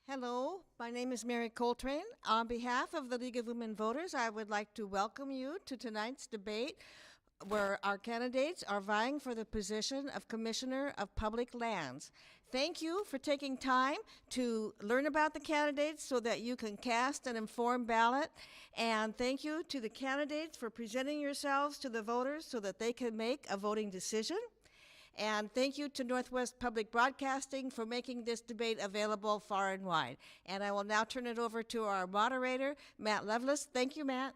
Hello, my name is Mary Coltrane. On behalf of the League of Women Voters, I would like to welcome you to tonight's debate where our candidates are vying for the position of Commissioner of Public Lands. Thank you for taking time to learn about the candidates so that you can cast an informed ballot. And thank you to the candidates for presenting yourselves to the voters so that they can make a voting decision. And thank you to Northwest Public Broadcasting for making this debate available far and wide. And I will now turn it over to our moderator, Matt Loveless. Thank you, Matt.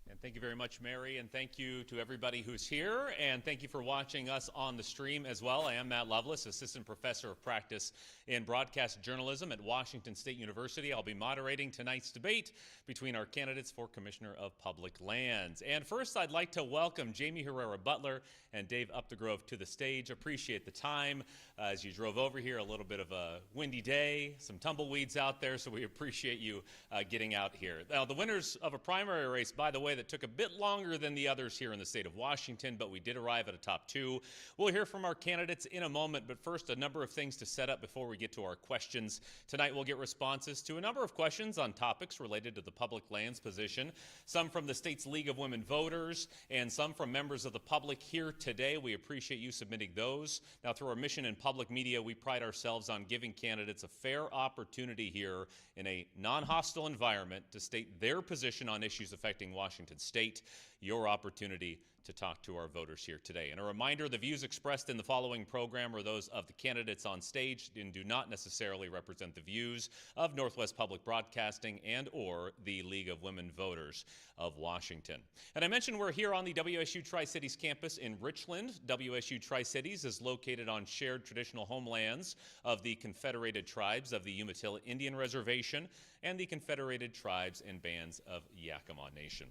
And thank you very much, Mary, and thank you to everybody who's here, and thank you for watching us on the stream as well. I am Matt Loveless, Assistant Professor of Practice in Broadcast Journalism at Washington State University. I'll be moderating tonight's debate between our candidates for Commissioner of Public Lands. And first, I'd like to welcome Jaime Herrera Beutler and Dave Upthegrove to the stage. Appreciate the time as you drove over here. A little bit of a windy day, some tumbleweeds out there, so we appreciate you getting out here. Now, the winners of a primary race, by the way, that took a bit longer than the others here in the state of Washington, but we did arrive at a top two. We'll hear from our candidates in a moment, but first, a number of things to set up before we get to our questions. Tonight, we'll get responses to a number of questions on topics related to the public lands position, some from the state's League of Women Voters, and some from members of the public here today. We appreciate you submitting those. Now, through our mission in public media, we pride ourselves on giving candidates a fair opportunity here in a non-hostile environment to state their position on issues affecting Washington State. Your opportunity to talk to our voters here today. And a reminder, the views expressed in the following program are those of the candidates on stage and do not necessarily represent the views of Northwest Public Broadcasting and or the League of Women Voters of Washington. And I mentioned we're here on the WSU Tri-Cities campus in Richland. WSU Tri-Cities is located on shared traditional homelands of the Confederated Tribes of the Umatilla Indian Reservation and the Confederated Tribes and Bands of Yakima Nation.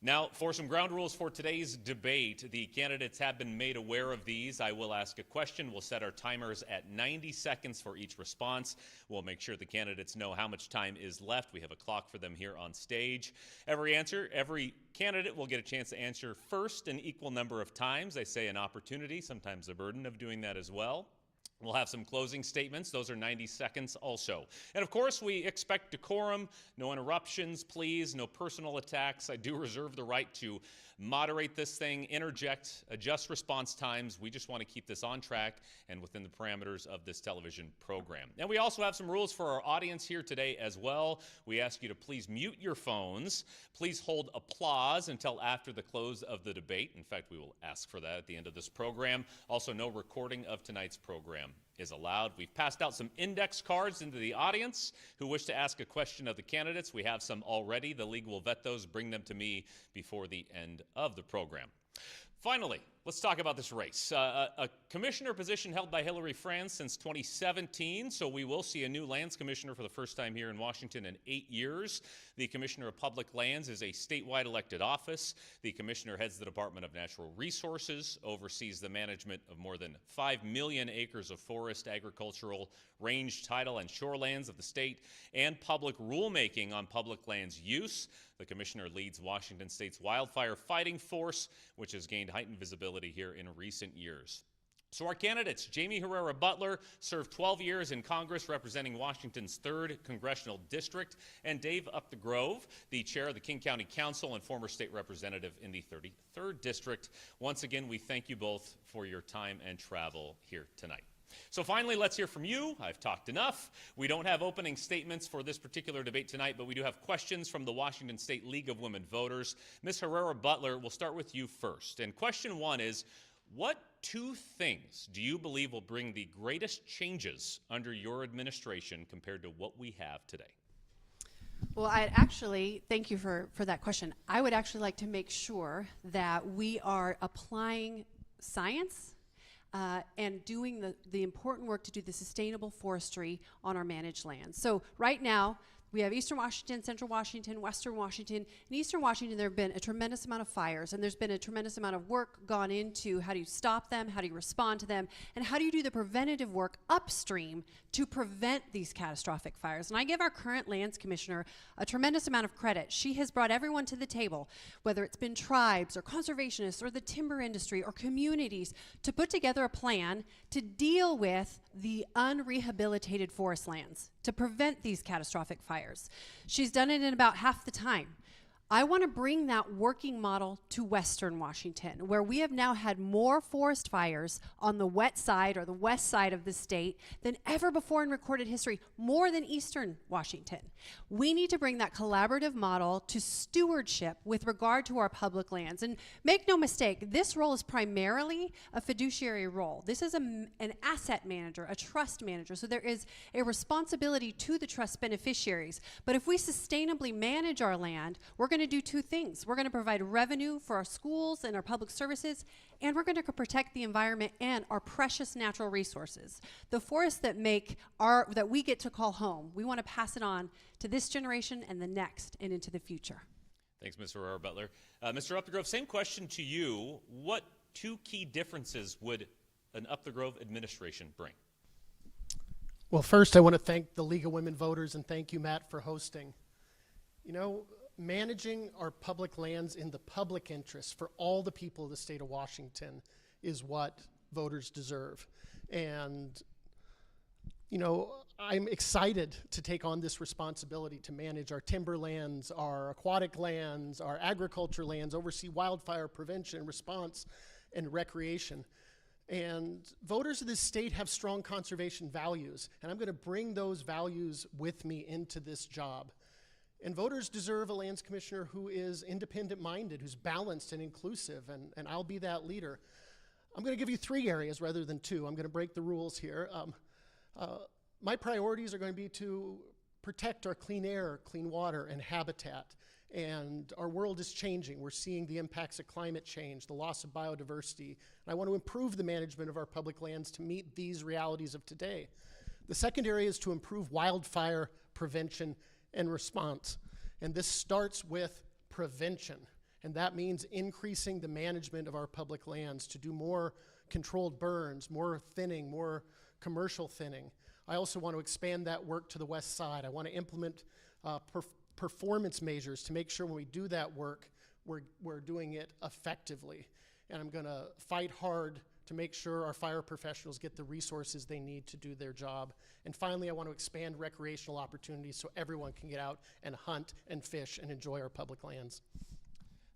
Now, for some ground rules for today's debate, the candidates have been made aware of these. I will ask a question. We'll set our timers at 90 seconds for each response. We'll make sure the candidates know how much time is left. We have a clock for them here on stage. Every candidate will get a chance to answer first an equal number of times. I say an opportunity, sometimes a burden of doing that as well. We'll have some closing statements. Those are 90 seconds also. And of course, we expect decorum, no interruptions, please, no personal attacks. I do reserve the right to moderate this thing, interject, adjust response times. We just want to keep this on track and within the parameters of this television program. And we also have some rules for our audience here today as well. We ask you to please mute your phones. Please hold applause until after the close of the debate. In fact, we will ask for that at the end of this program. Also, no recording of tonight's program is allowed. We've passed out some index cards into the audience who wish to ask a question of the candidates. We have some already. The league will vet those, bring them to me before the end of the program. Finally, let's talk about this race. A commissioner position held by Hillary Franz since 2017, so we will see a new lands commissioner for the first time here in Washington in 8 years. The Commissioner of Public Lands is a statewide elected office. The commissioner heads the Department of Natural Resources, oversees the management of more than 5 million acres of forest, agricultural, range, tidal, and shorelands of the state, and public rulemaking on public lands use. The commissioner leads Washington State's wildfire fighting force, which has gained heightened visibility here in recent years. So our candidates, Jaime Herrera Beutler, served 12 years in Congress representing Washington's 3rd Congressional District, and Dave Upthegrove, the chair of the King County Council and former state representative in the 33rd District. Once again, we thank you both for your time and travel here tonight. So finally, let's hear from you. I've talked enough. We don't have opening statements for this particular debate tonight, but we do have questions from the Washington State League of Women Voters. Ms. Herrera Beutler, we'll start with you first. And question 1 is, what 2 things do you believe will bring the greatest changes under your administration compared to what we have today? Well, I'd actually, thank you for that question. I would actually like to make sure that we are applying science and doing the important work to do the sustainable forestry on our managed lands. So right now, We have Eastern Washington, Central Washington, Western Washington. In Eastern Washington, there have been a tremendous amount of fires, and there's been a tremendous amount of work gone into how do you stop them, how do you respond to them, and how do you do the preventative work upstream to prevent these catastrophic fires. And I give our current lands commissioner a tremendous amount of credit. She has brought everyone to the table, whether it's been tribes or conservationists or the timber industry or communities, to put together a plan to deal with the unrehabilitated forest lands, to prevent these catastrophic fires. She's done it in about half the time. I want to bring that working model to Western Washington, where we have now had more forest fires on the wet side or the west side of the state than ever before in recorded history, more than Eastern Washington. We need to bring that collaborative model to stewardship with regard to our public lands. And make no mistake, this role is primarily a fiduciary role. This is an asset manager, a trust manager. So there is a responsibility to the trust beneficiaries. But if we sustainably manage our land, we're going to do two things. We're going to provide revenue for our schools and our public services, and we're going to protect the environment and our precious natural resources. The forests that that we get to call home, we want to pass it on to this generation and the next and into the future. Thanks, Ms. Herrera Beutler. Mr. Upthegrove, same question to you. What two key differences would an Upthegrove administration bring? Well, first I want to thank the League of Women Voters, and thank you, Matt, for hosting. You know, managing our public lands in the public interest for all the people of the state of Washington is what voters deserve. And, you know, I'm excited to take on this responsibility to manage our timber lands, our aquatic lands, our agriculture lands, oversee wildfire prevention, response, and recreation. And voters of this state have strong conservation values, and I'm going to bring those values with me into this job. And voters deserve a lands commissioner who is independent-minded, who's balanced and inclusive, and I'll be that leader. I'm going to give you 3 areas rather than 2. I'm going to break the rules here. My priorities are going to be to protect our clean air, clean water, and habitat. And our world is changing. We're seeing the impacts of climate change, the loss of biodiversity. And I want to improve the management of our public lands to meet these realities of today. The second area is to improve wildfire prevention and response. And this starts with prevention. And that means increasing the management of our public lands to do more controlled burns, more thinning, more commercial thinning. I also want to expand that work to the west side. I want to implement performance measures to make sure when we do that work, we're doing it effectively. And I'm going to fight hard to make sure our fire professionals get the resources they need to do their job. And finally, I want to expand recreational opportunities so everyone can get out and hunt and fish and enjoy our public lands.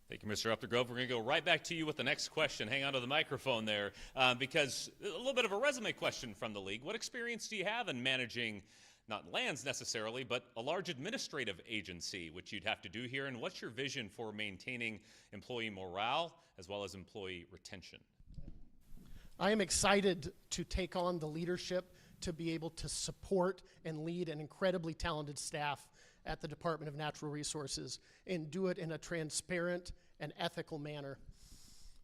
Thank you, Mr. Upthegrove. We're going to go right back to you with the next question. Hang on to the microphone there, because a little bit of a resume question from the League. What experience do you have in managing, not lands necessarily, but a large administrative agency, which you'd have to do here? And what's your vision for maintaining employee morale as well as employee retention? I am excited to take on the leadership to be able to support and lead an incredibly talented staff at the Department of Natural Resources and do it in a transparent and ethical manner.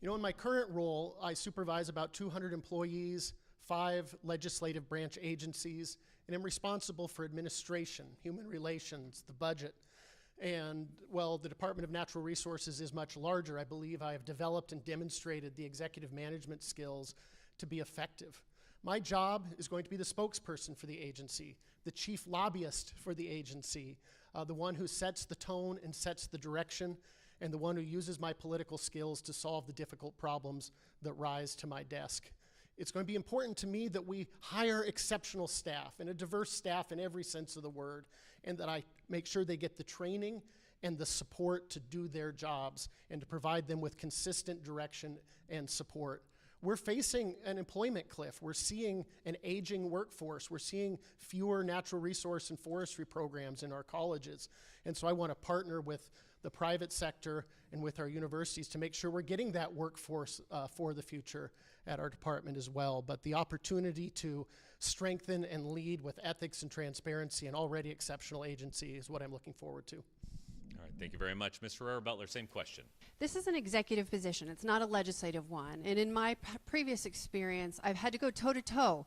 You know, in my current role, I supervise about 200 employees, 5 legislative branch agencies, and I'm responsible for administration, human relations, the budget. And while the Department of Natural Resources is much larger, I believe I have developed and demonstrated the executive management skills to be effective. My job is going to be the spokesperson for the agency, the chief lobbyist for the agency, the one who sets the tone and sets the direction, and the one who uses my political skills to solve the difficult problems that rise to my desk. It's going to be important to me that we hire exceptional staff and a diverse staff in every sense of the word, and that I make sure they get the training and the support to do their jobs and to provide them with consistent direction and support. We're facing an employment cliff. We're seeing an aging workforce. We're seeing fewer natural resource and forestry programs in our colleges. And so I want to partner with the private sector and with our universities to make sure we're getting that workforce for the future at our department as well. But the opportunity to strengthen and lead with ethics and transparency an already exceptional agency is what I'm looking forward to. All right, thank you very much. Ms. Herrera Beutler, same question. This is an executive position. It's not a legislative one. And in my previous experience, I've had to go toe-to-toe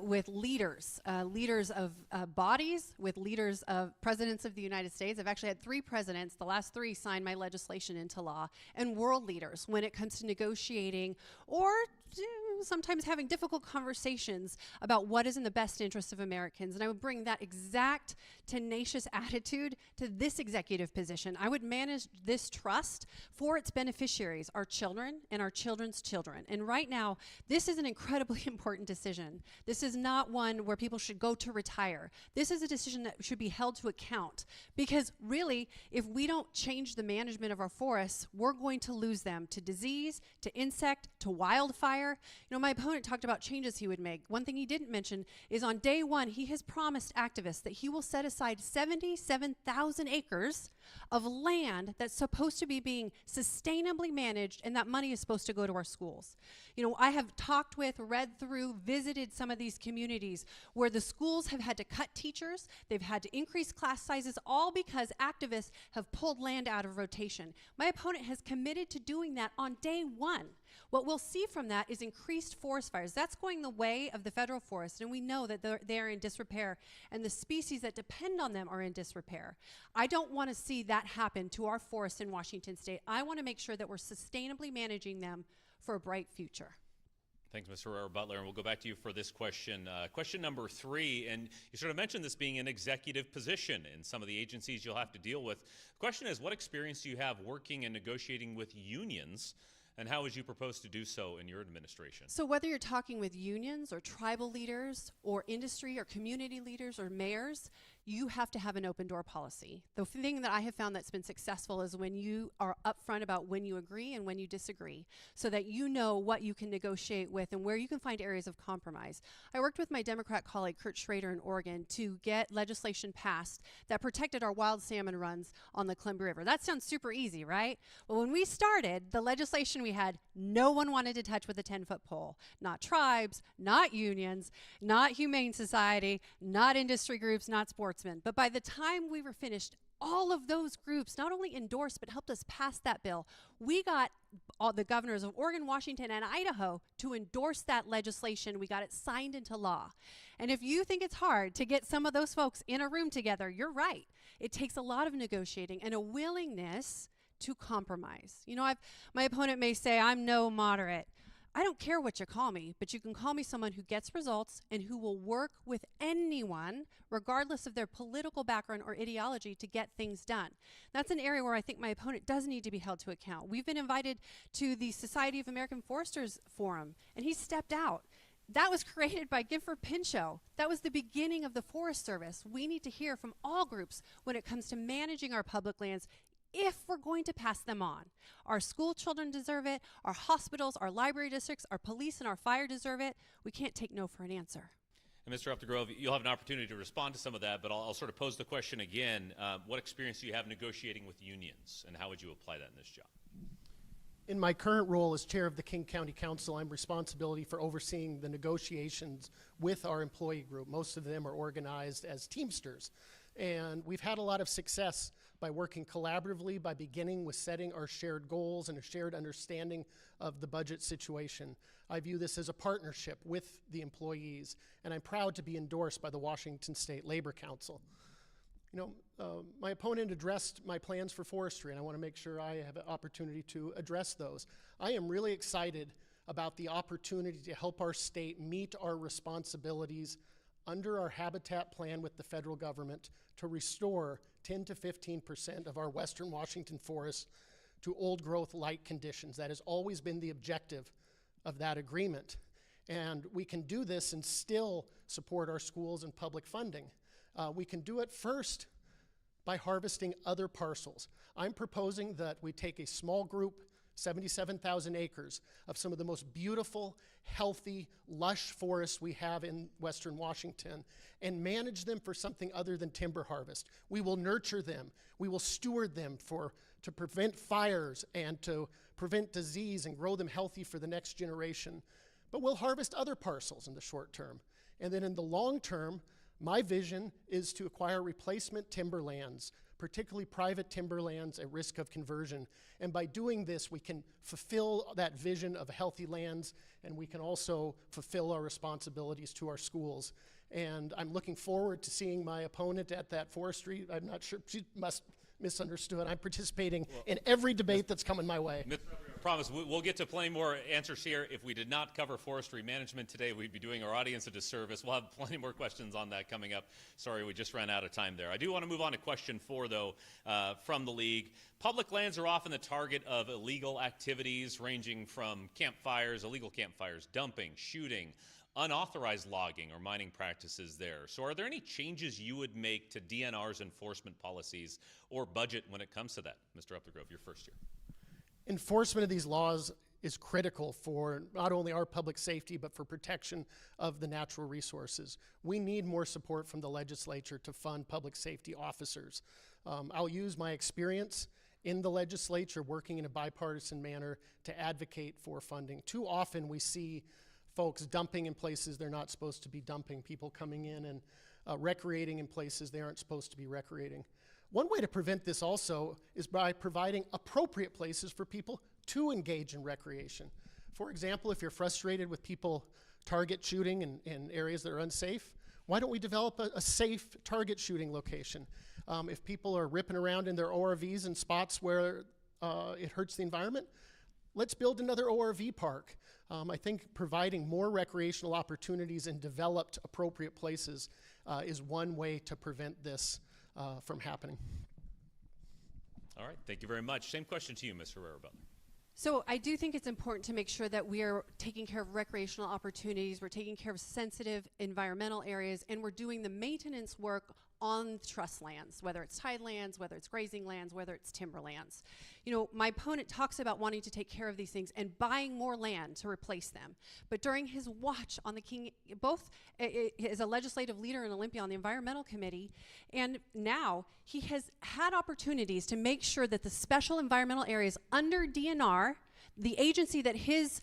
with leaders, leaders of bodies, with leaders of presidents of the United States. I've actually had 3 presidents, the last 3 signed my legislation into law, and world leaders when it comes to negotiating or sometimes having difficult conversations about what is in the best interest of Americans. And I would bring that exact tenacious attitude to this executive position. I would manage this trust for its beneficiaries, our children and our children's children. And right now, this is an incredibly important decision. This is not one where people should go to retire. This is a decision that should be held to account, because really, if we don't change the management of our forests, we're going to lose them to disease, to insect, to wildfire. You know, my opponent talked about changes he would make. One thing he didn't mention is on day 1, he has promised activists that he will set aside 77,000 acres of land that's supposed to be being sustainably managed, and that money is supposed to go to our schools. You know, I have talked with, read through, visited some of these communities where the schools have had to cut teachers, they've had to increase class sizes, all because activists have pulled land out of rotation. My opponent has committed to doing that on day 1. What we'll see from that is increased forest fires. That's going the way of the federal forest, and we know that they're in disrepair, and the species that depend on them are in disrepair. I don't want to see that happen to our forests in Washington State. I want to make sure that we're sustainably managing them for a bright future. Thanks, Ms. Herrera Beutler, and we'll go back to you for this question. Question number 3, and you sort of mentioned this being an executive position in some of the agencies you'll have to deal with. The question is, what experience do you have working and negotiating with unions, and how would you propose to do so in your administration? So whether you're talking with unions or tribal leaders or industry or community leaders or mayors, you have to have an open door policy. The thing that I have found that's been successful is when you are upfront about when you agree and when you disagree, so that you know what you can negotiate with and where you can find areas of compromise. I worked with my Democrat colleague Kurt Schrader in Oregon to get legislation passed that protected our wild salmon runs on the Columbia River. That sounds super easy, right? Well, when we started, the legislation we had, no one wanted to touch with a 10-foot pole. Not tribes, not unions, not Humane Society, not industry groups, not sportsmen. But by the time we were finished, all of those groups not only endorsed but helped us pass that bill. We got all the governors of Oregon, Washington, and Idaho to endorse that legislation. We got it signed into law. And if you think it's hard to get some of those folks in a room together, you're right. It takes a lot of negotiating and a willingness to compromise. You know, my opponent may say, I'm no moderate. I don't care what you call me, but you can call me someone who gets results and who will work with anyone, regardless of their political background or ideology, to get things done. That's an area where I think my opponent does need to be held to account. We've been invited to the Society of American Foresters Forum, and he stepped out. That was created by Gifford Pinchot. That was the beginning of the Forest Service. We need to hear from all groups when it comes to managing our public lands, if we're going to pass them on. Our school children deserve it, our hospitals, our library districts, our police and our fire deserve it. We can't take no for an answer. And Mr. Upthegrove, you'll have an opportunity to respond to some of that, but I'll sort of pose the question again. What experience do you have negotiating with unions, and how would you apply that in this job? In my current role as chair of the King County Council, I'm responsibility for overseeing the negotiations with our employee group. Most of them are organized as Teamsters. And we've had a lot of success by working collaboratively, by beginning with setting our shared goals and a shared understanding of the budget situation. I view this as a partnership with the employees, and I'm proud to be endorsed by the Washington State Labor Council. You know, my opponent addressed my plans for forestry, and I want to make sure I have an opportunity to address those. I am really excited about the opportunity to help our state meet our responsibilities under our habitat plan with the federal government to restore 10 to 15% of our western Washington forests to old growth light conditions. That has always been the objective of that agreement. And we can do this and still support our schools and public funding. We can do it first by harvesting other parcels. I'm proposing that we take a small group, 77,000 acres, of some of the most beautiful, healthy, lush forests we have in western Washington, and manage them for something other than timber harvest. We will nurture them. We will steward them to prevent fires and to prevent disease and grow them healthy for the next generation. But we'll harvest other parcels in the short term. And then in the long term, my vision is to acquire replacement timberlands particularly private timberlands at risk of conversion. And by doing this, we can fulfill that vision of healthy lands, and we can also fulfill our responsibilities to our schools. And I'm looking forward to seeing my opponent at that forestry. I'm not sure, she must misunderstood. I'm participating in every debate that's coming my way. I promise we'll get to plenty more answers here. If we did not cover forestry management today, we'd be doing our audience a disservice. We'll have plenty more questions on that coming up. Sorry, we just ran out of time there. I do want to move on to question 4, though, from the league. Public lands are often the target of illegal activities ranging from campfires, illegal campfires, dumping, shooting, unauthorized logging or mining practices there. So are there any changes you would make to DNR's enforcement policies or budget when it comes to that? Mr. Upthegrove, your first year. Enforcement of these laws is critical for not only our public safety, but for protection of the natural resources. We need more support from the legislature to fund public safety officers. I'll use my experience in the legislature working in a bipartisan manner to advocate for funding. Too often we see folks dumping in places they're not supposed to be dumping, people coming in and recreating in places they aren't supposed to be recreating. One way to prevent this also is by providing appropriate places for people to engage in recreation. For example, if you're frustrated with people target shooting in areas that are unsafe, why don't we develop a safe target shooting location? If people are ripping around in their ORVs in spots where it hurts the environment, let's build another ORV park. I think providing more recreational opportunities in developed appropriate places is one way to prevent this from happening. All right, thank you very much. Same question to you, Ms. Herrera Beutler. So I do think it's important to make sure that we are taking care of recreational opportunities, we're taking care of sensitive environmental areas, and we're doing the maintenance work on trust lands, whether it's tidelands, whether it's grazing lands, whether it's timberlands. You know, my opponent talks about wanting to take care of these things and buying more land to replace them. But during his watch on the King, both as a legislative leader in Olympia on the Environmental Committee, and now he has had opportunities to make sure that the special environmental areas under DNR, the agency that his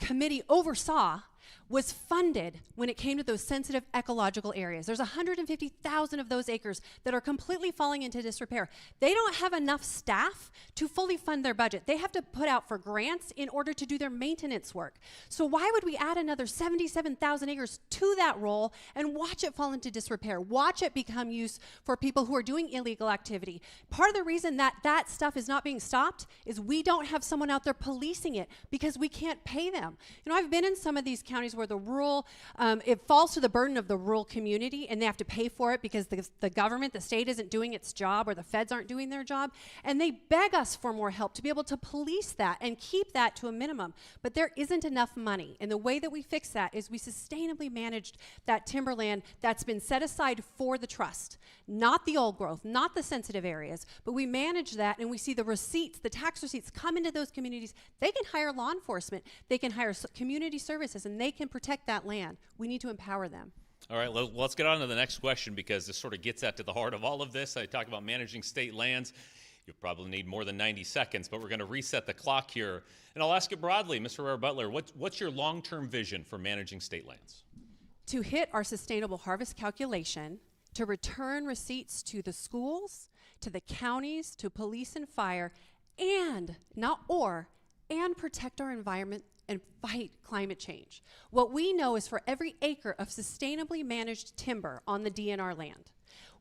committee oversaw, was funded when it came to those sensitive ecological areas. There's 150,000 of those acres that are completely falling into disrepair. They don't have enough staff to fully fund their budget. They have to put out for grants in order to do their maintenance work. So why would we add another 77,000 acres to that role and watch it fall into disrepair? Watch it become used for people who are doing illegal activity. Part of the reason that that stuff is not being stopped is we don't have someone out there policing it because we can't pay them. You know, I've been in some of these counties where the rural, it falls to the burden of the rural community and they have to pay for it because the government, the state isn't doing its job or the feds aren't doing their job. And they beg us for more help to be able to police that and keep that to a minimum. But there isn't enough money. And the way that we fix that is we sustainably managed that timberland that's been set aside for the trust, not the old growth, not the sensitive areas, but we manage that and we see the receipts, the tax receipts come into those communities. They can hire law enforcement, they can hire community services, and they can protect that land. We need to empower them. All right, let's get on to the next question because this sort of gets at the heart of all of this. I talk about managing state lands. You probably need more than 90 seconds, but we're going to reset the clock here. And I'll ask it broadly, Mr. Herrera Beutler, what's your long-term vision for managing state lands? To hit our sustainable harvest calculation, to return receipts to the schools, to the counties, to police and fire, and protect our environment and fight climate change. What we know is for every acre of sustainably managed timber on the DNR land,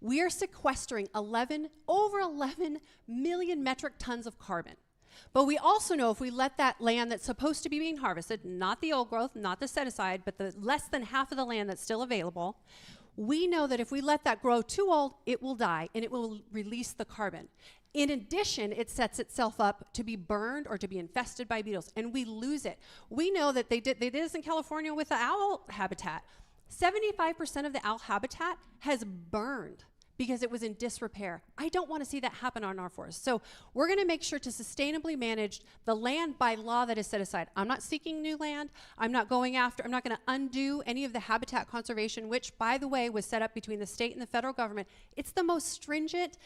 we are sequestering over 11 million metric tons of carbon. But we also know if we let that land that's supposed to be being harvested, not the old growth, not the set aside, but the less than half of the land that's still available, we know that if we let that grow too old, it will die and it will release the carbon. In addition, it sets itself up to be burned or to be infested by beetles, and we lose it. We know that they did this in California with the owl habitat. 75% of the owl habitat has burned because it was in disrepair. I don't want to see that happen on our forests. So we're going to make sure to sustainably manage the land by law that is set aside. I'm not seeking new land. I'm not going to undo any of the habitat conservation, which, by the way, was set up between the state and the federal government. It's the most stringent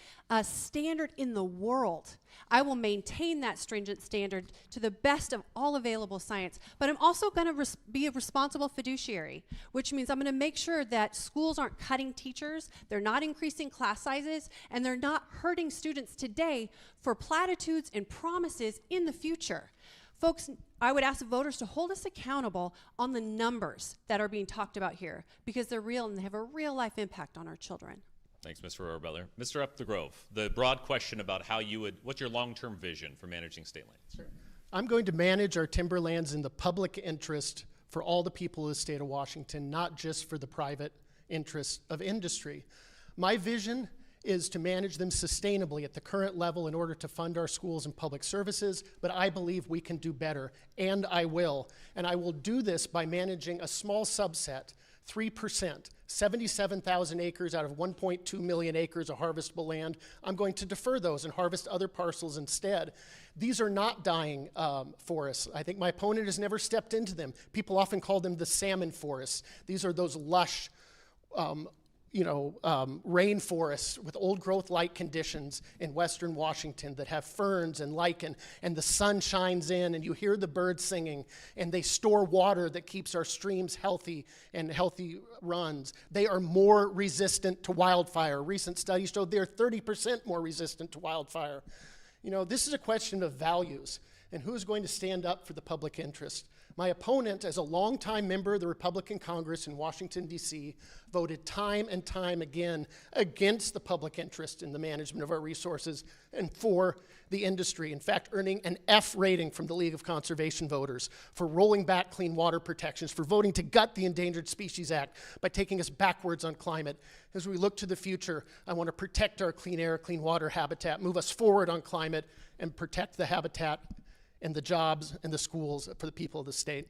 standard in the world I will maintain that stringent standard to the best of all available science, but I'm also going to be a responsible fiduciary, which means I'm going to make sure that schools aren't cutting teachers, they're not increasing class sizes, and they're not hurting students today for platitudes and promises in the future. Folks, I would ask the voters to hold us accountable on the numbers that are being talked about here, because they're real and they have a real life impact on our children. Thanks, Ms. Herrera-Beutler. Mr. Upthegrove, the broad question about what's your long-term vision for managing state lands? Sure. I'm going to manage our timberlands in the public interest for all the people of the state of Washington, not just for the private interests of industry. My vision is to manage them sustainably at the current level in order to fund our schools and public services, but I believe we can do better, and I will. And I will do this by managing a small subset, 3%, 77,000 acres out of 1.2 million acres of harvestable land. I'm going to defer those and harvest other parcels instead. These are not dying forests. I think my opponent has never stepped into them. People often call them the salmon forests. These are those lush, rainforests with old growth light conditions in western Washington that have ferns and lichen, and the sun shines in and you hear the birds singing, and they store water that keeps our streams healthy and healthy runs. They are more resistant to wildfire. Recent studies showed they're 30% more resistant to wildfire. This is a question of values and who's going to stand up for the public interest. My opponent, as a longtime member of the Republican Congress in Washington, D.C., voted time and time again against the public interest in the management of our resources and for the industry. In fact, earning an F rating from the League of Conservation Voters for rolling back clean water protections, for voting to gut the Endangered Species Act by taking us backwards on climate. As we look to the future, I want to protect our clean air, clean water habitat, move us forward on climate, and protect the habitat and the jobs and the schools for the people of the state.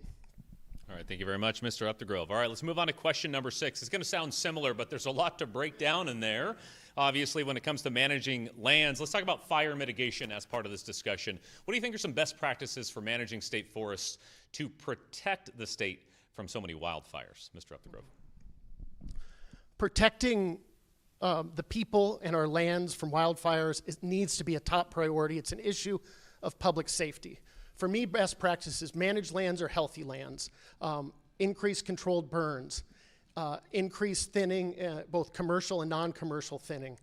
All right, thank you very much, Mr. Upthegrove. All right, let's move on to question number 6. It's going to sound similar, but there's a lot to break down in there. Obviously, when it comes to managing lands, let's talk about fire mitigation as part of this discussion. What do you think are some best practices for managing state forests to protect the state from so many wildfires? Mr. Upthegrove. Protecting the people and our lands from wildfires needs to be a top priority. It's an issue of public safety. For me, best practices: manage lands or healthy lands, increase controlled burns, increase thinning, both commercial and non-commercial thinning.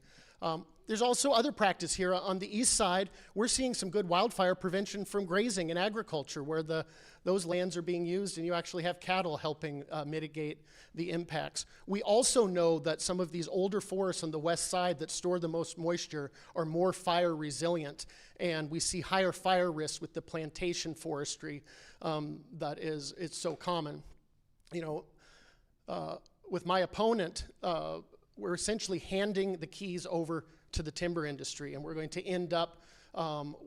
There's also other practice here. On the east side, we're seeing some good wildfire prevention from grazing and agriculture, where those lands are being used and you actually have cattle helping mitigate the impacts. We also know that some of these older forests on the west side that store the most moisture are more fire resilient, and we see higher fire risk with the plantation forestry it's so common. With my opponent, we're essentially handing the keys over to the timber industry, and we're going to end up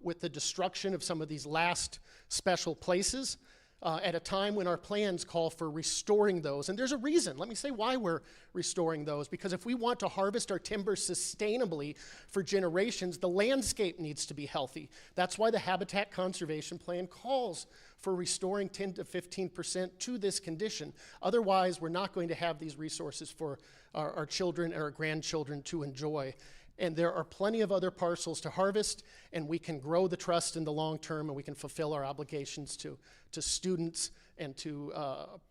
with the destruction of some of these last special places at a time when our plans call for restoring those. And there's a reason. Let me say why we're restoring those. Because if we want to harvest our timber sustainably for generations, the landscape needs to be healthy. That's why the Habitat Conservation Plan calls for restoring 10 to 15% to this condition. Otherwise, we're not going to have these resources for our children and our grandchildren to enjoy. And there are plenty of other parcels to harvest, and we can grow the trust in the long term, and we can fulfill our obligations to students and to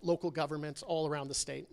local governments all around the state.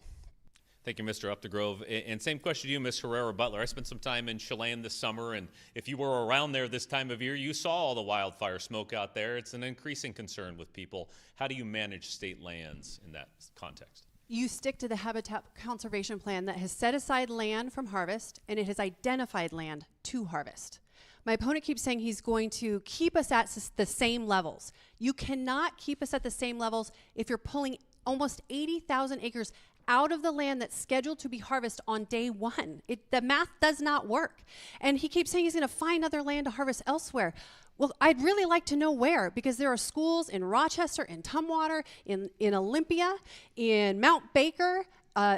Thank you, Mr. Upthegrove. And same question to you, Ms. Herrera-Beutler. I spent some time in Chelan this summer, and if you were around there this time of year, you saw all the wildfire smoke out there. It's an increasing concern with people. How do you manage state lands in that context? You stick to the Habitat Conservation Plan that has set aside land from harvest, and it has identified land to harvest. My opponent keeps saying he's going to keep us at the same levels. You cannot keep us at the same levels if you're pulling almost 80,000 acres out of the land that's scheduled to be harvested on day one. The math does not work. And he keeps saying he's going to find other land to harvest elsewhere. Well, I'd really like to know where, because there are schools in Rochester, in Tumwater, in Olympia, in Mount Baker,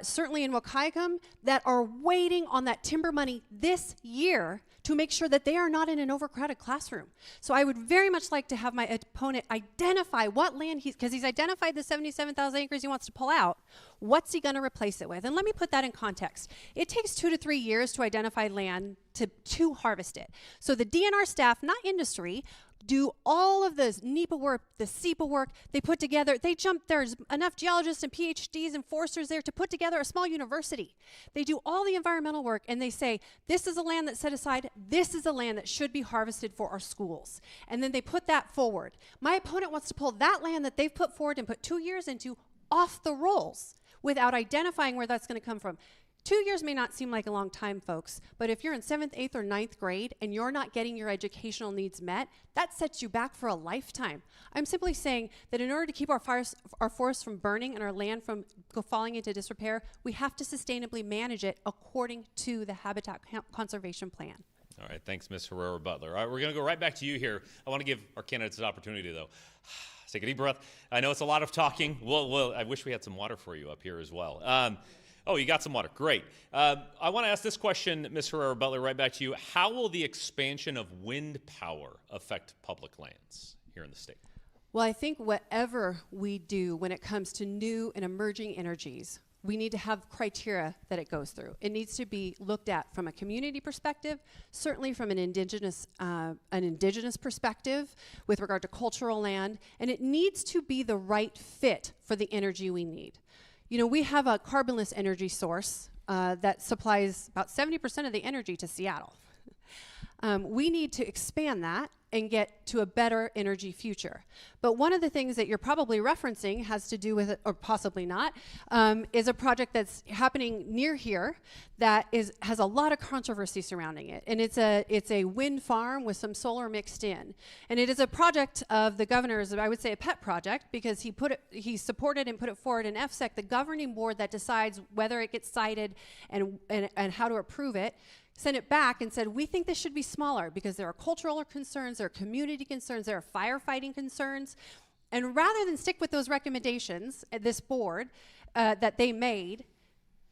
certainly in Waukegan, that are waiting on that timber money this year to make sure that they are not in an overcrowded classroom. So I would very much like to have my opponent identify what land because he's identified the 77,000 acres he wants to pull out. What's he going to replace it with? And let me put that in context. It takes 2 to 3 years to identify land to harvest it. So the DNR staff, not industry, do all of the NEPA work, the SEPA work. They put together, there's enough geologists and PhDs and foresters there to put together a small university. They do all the environmental work and they say, this is a land that's set aside, this is a land that should be harvested for our schools. And then they put that forward. My opponent wants to pull that land that they've put forward and put 2 years into off the rolls without identifying where that's going to come from. 2 years may not seem like a long time, folks, but if you're in 7th, 8th, or 9th grade and you're not getting your educational needs met, that sets you back for a lifetime. I'm simply saying that in order to keep our forests from burning and our land from falling into disrepair, we have to sustainably manage it according to the Habitat Conservation Plan. All right, thanks, Ms. Herrera Beutler. All right, we're going to go right back to you here. I want to give our candidates an opportunity, though. Take a deep breath. I know it's a lot of talking. Well, I wish we had some water for you up here as well. Oh, you got some water. Great. I want to ask this question, Ms. Herrera Beutler, right back to you. How will the expansion of wind power affect public lands here in the state? Well, I think whatever we do when it comes to new and emerging energies, we need to have criteria that it goes through. It needs to be looked at from a community perspective, certainly from an indigenous perspective with regard to cultural land, and it needs to be the right fit for the energy we need. You know, we have a carbonless energy source that supplies about 70% of the energy to Seattle. We need to expand that and get to a better energy future. But one of the things that you're probably referencing has to do with, or possibly not, is a project that's happening near here that has a lot of controversy surrounding it. And it's a wind farm with some solar mixed in. And it is a project of the governor's, I would say a pet project, because he supported and put it forward in FSEC, the governing board that decides whether it gets cited and how to approve it. Sent it back and said, we think this should be smaller because there are cultural concerns, there are community concerns, there are firefighting concerns. And rather than stick with those recommendations at this board that they made,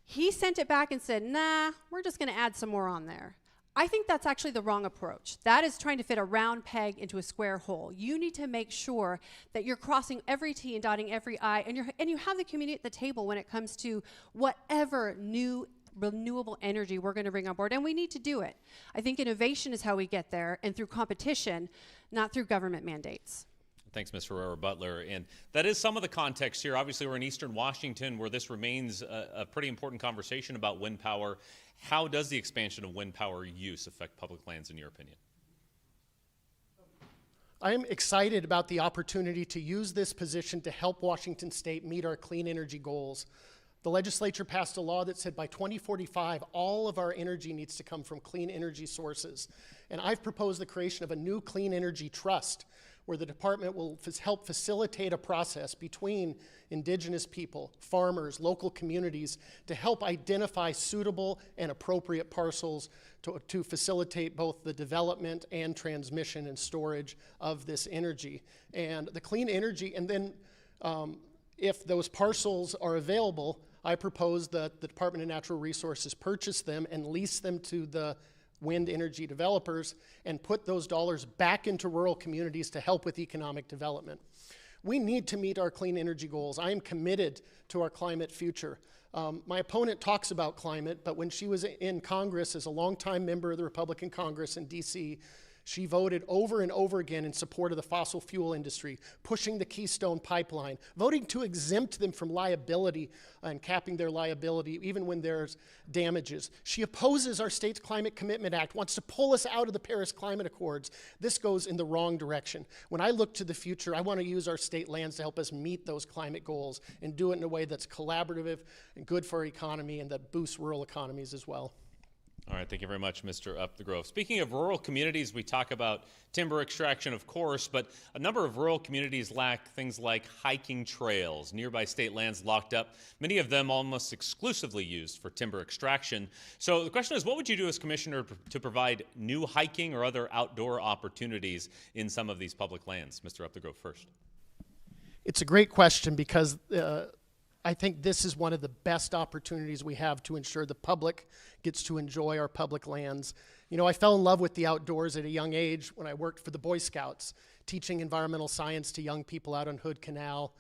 he sent it back and said, nah, we're just going to add some more on there. I think that's actually the wrong approach. That is trying to fit a round peg into a square hole. You need to make sure that you're crossing every T and dotting every I, and you have the community at the table when it comes to whatever new renewable energy we're going to bring on board, and we need to do it. I think innovation is how we get there, and through competition, not through government mandates. Thanks, Ms. Herrera Beutler. And that is some of the context here. Obviously, we're in Eastern Washington, where this remains a pretty important conversation about wind power. How does the expansion of wind power use affect public lands, in your opinion? I am excited about the opportunity to use this position to help Washington State meet our clean energy goals. The legislature passed a law that said by 2045, all of our energy needs to come from clean energy sources. And I've proposed the creation of a new clean energy trust where the department will help facilitate a process between indigenous people, farmers, local communities to help identify suitable and appropriate parcels to facilitate both the development and transmission and storage of this energy. And the clean energy, and then if those parcels are available, I propose that the Department of Natural Resources purchase them and lease them to the wind energy developers and put those dollars back into rural communities to help with economic development. We need to meet our clean energy goals. I am committed to our climate future. My opponent talks about climate, but when she was in Congress as a longtime member of the Republican Congress in DC, she voted over and over again in support of the fossil fuel industry, pushing the Keystone Pipeline, voting to exempt them from liability and capping their liability even when there's damages. She opposes our state's Climate Commitment Act, wants to pull us out of the Paris Climate Accords. This goes in the wrong direction. When I look to the future, I want to use our state lands to help us meet those climate goals and do it in a way that's collaborative and good for our economy and that boosts rural economies as well. All right, thank you very much, Mr. Upthegrove. Speaking of rural communities, we talk about timber extraction, of course, but a number of rural communities lack things like hiking trails, nearby state lands locked up, many of them almost exclusively used for timber extraction. So the question is, what would you do as commissioner to provide new hiking or other outdoor opportunities in some of these public lands? Mr. Upthegrove first. It's a great question because I think this is one of the best opportunities we have to ensure the public gets to enjoy our public lands. You know, I fell in love with the outdoors at a young age when I worked for the Boy Scouts, teaching environmental science to young people out on Hood Canal,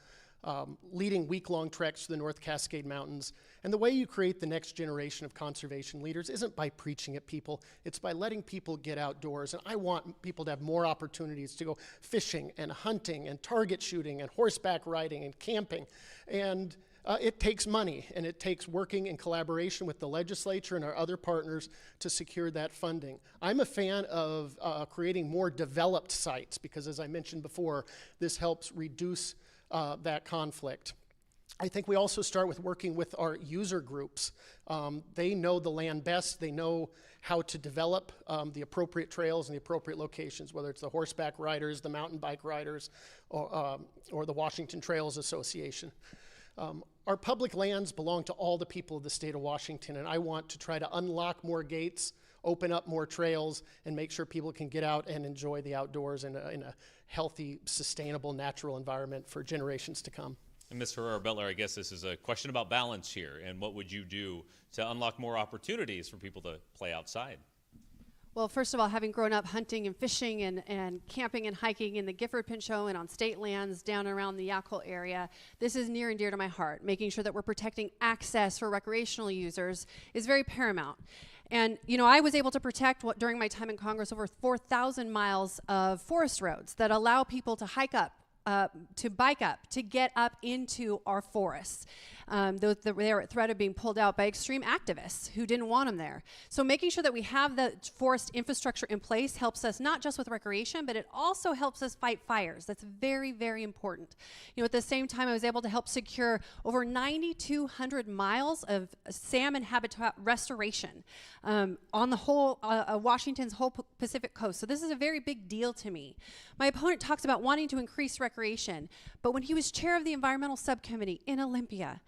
leading week-long treks to the North Cascade Mountains. And the way you create the next generation of conservation leaders isn't by preaching at people, it's by letting people get outdoors. And I want people to have more opportunities to go fishing and hunting and target shooting and horseback riding and camping. And it takes money, and it takes working in collaboration with the legislature and our other partners to secure that funding. I'm a fan of creating more developed sites because, as I mentioned before, this helps reduce that conflict. I think we also start with working with our user groups. They know the land best. They know how to develop the appropriate trails and the appropriate locations, whether it's the horseback riders, the mountain bike riders, or the Washington Trails Association. Our public lands belong to all the people of the state of Washington, and I want to try to unlock more gates, open up more trails, and make sure people can get out and enjoy the outdoors in a healthy, sustainable, natural environment for generations to come. And Ms. Herrera-Beutler, I guess this is a question about balance here, and what would you do to unlock more opportunities for people to play outside? Well, first of all, having grown up hunting and fishing and camping and hiking in the Gifford Pinchot and on state lands down around the Yakul area, this is near and dear to my heart. Making sure that we're protecting access for recreational users is very paramount. And, you know, I was able to protect, during my time in Congress, over 4,000 miles of forest roads that allow people to hike up, to bike up, to get up into our forests. They were at threat of being pulled out by extreme activists who didn't want them there. So making sure that we have the forest infrastructure in place helps us not just with recreation, but it also helps us fight fires. That's very, very important. You know, at the same time, I was able to help secure over 9,200 miles of salmon habitat restoration on the whole, Washington's whole Pacific coast. So this is a very big deal to me. My opponent talks about wanting to increase recreation, but when he was chair of the environmental subcommittee in Olympia,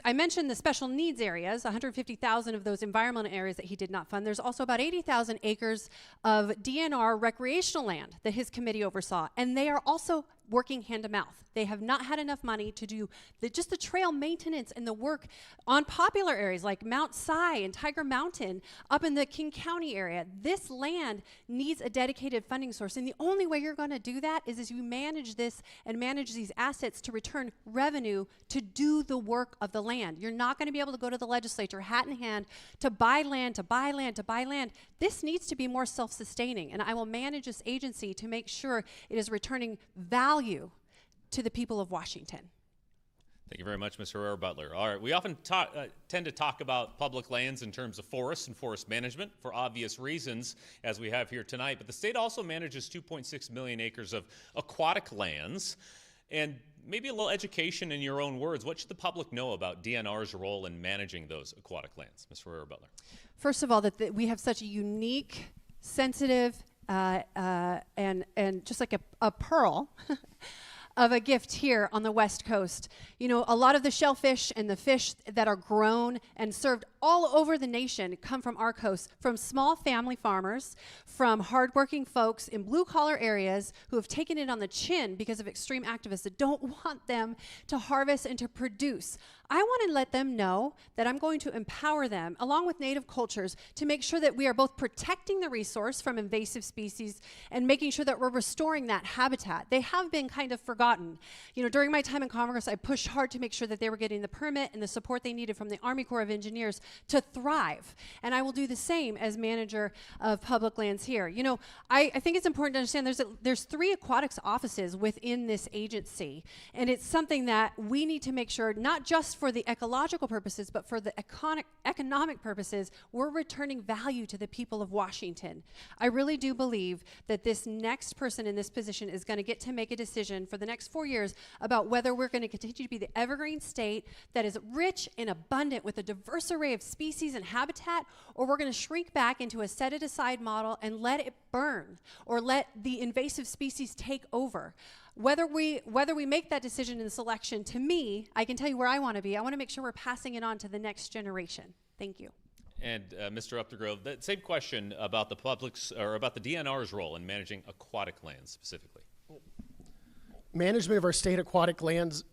I mentioned the special needs areas, 150,000 of those environmental areas that he did not fund. There's also about 80,000 acres of DNR recreational land that his committee oversaw, and they are also working hand to mouth. They have not had enough money to do just the trail maintenance and the work on popular areas like Mount Si and Tiger Mountain up in the King County area. This land needs a dedicated funding source, and the only way you're going to do that is you manage this and manage these assets to return revenue to do the work of the land. You're not going to be able to go to the legislature hat in hand to buy land, to buy land, to buy land. This needs to be more self-sustaining, and I will manage this agency to make sure it is returning value to the people of Washington. Thank you very much, Ms. Herrera-Beutler. All right, we often tend to talk about public lands in terms of forests and forest management for obvious reasons, as we have here tonight, but the state also manages 2.6 million acres of aquatic lands. And maybe a little education in your own words. What should the public know about DNR's role in managing those aquatic lands? Ms. Herrera-Beutler. First of all, that we have such a unique, sensitive, and just like a pearl of a gift here on the West Coast. You know, a lot of the shellfish and the fish that are grown and served all over the nation come from our coast, from small family farmers, from hardworking folks in blue-collar areas who have taken it on the chin because of extreme activists that don't want them to harvest and to produce. I want to let them know that I'm going to empower them, along with native cultures, to make sure that we are both protecting the resource from invasive species and making sure that we're restoring that habitat. They have been kind of forgotten. You know, during my time in Congress, I pushed hard to make sure that they were getting the permit and the support they needed from the Army Corps of Engineers to thrive. And I will do the same as manager of public lands here. You know, I think it's important to understand there's 3 aquatics offices within this agency, and it's something that we need to make sure, not just for the ecological purposes, but for the economic purposes, we're returning value to the people of Washington. I really do believe that this next person in this position is going to get to make a decision for the next 4 years about whether we're going to continue to be the evergreen state that is rich and abundant with a diverse array of species and habitat, or we're going to shrink back into a set-it-aside model and let it burn, or let the invasive species take over. Whether we make that decision in the selection, to me, I can tell you where I want to be. I want to make sure we're passing it on to the next generation. Thank you. And Mr. Upthegrove, that same question about the public's or about the DNR's role in managing aquatic lands specifically. Management of our state aquatic lands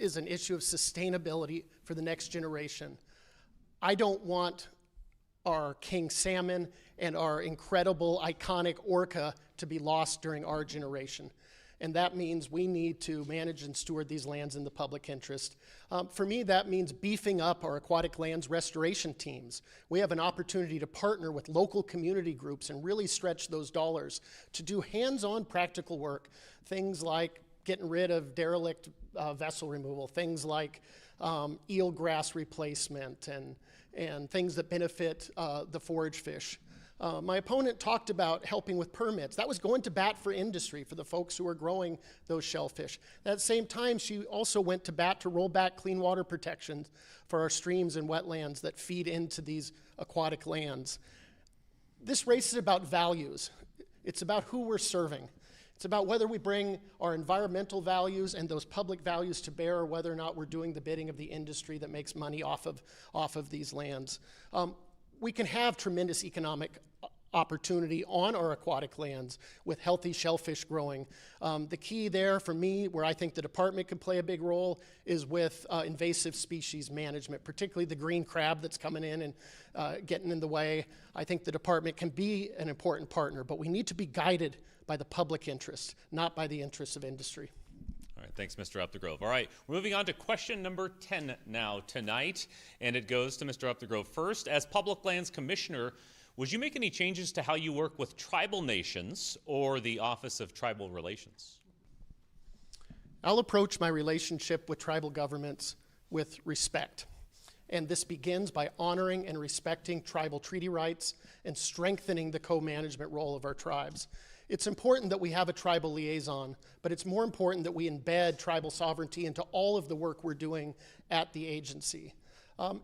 is an issue of sustainability for the next generation. I don't want our king salmon and our incredible, iconic orca to be lost during our generation. And that means we need to manage and steward these lands in the public interest. For me, that means beefing up our aquatic lands restoration teams. We have an opportunity to partner with local community groups and really stretch those dollars to do hands-on practical work, things like getting rid of derelict vessel removal, things like eelgrass replacement, and things that benefit the forage fish. My opponent talked about helping with permits. That was going to bat for industry, for the folks who are growing those shellfish. At the same time, she also went to bat to roll back clean water protections for our streams and wetlands that feed into these aquatic lands. This race is about values. It's about who we're serving. It's about whether we bring our environmental values and those public values to bear, or whether or not we're doing the bidding of the industry that makes money off of these lands. We can have tremendous economic opportunity on our aquatic lands with healthy shellfish growing. The key there for me, where I think the department can play a big role, is with invasive species management, particularly the green crab that's coming in and getting in the way. I think the department can be an important partner, but we need to be guided by the public interest, not by the interests of industry. All right, thanks, Mr. Upthegrove. All right, we're moving on to question number 10 now tonight, and it goes to Mr. Upthegrove first. As Public Lands Commissioner, would you make any changes to how you work with tribal nations or the Office of Tribal Relations? I'll approach my relationship with tribal governments with respect. And this begins by honoring and respecting tribal treaty rights and strengthening the co-management role of our tribes. It's important that we have a tribal liaison, but it's more important that we embed tribal sovereignty into all of the work we're doing at the agency.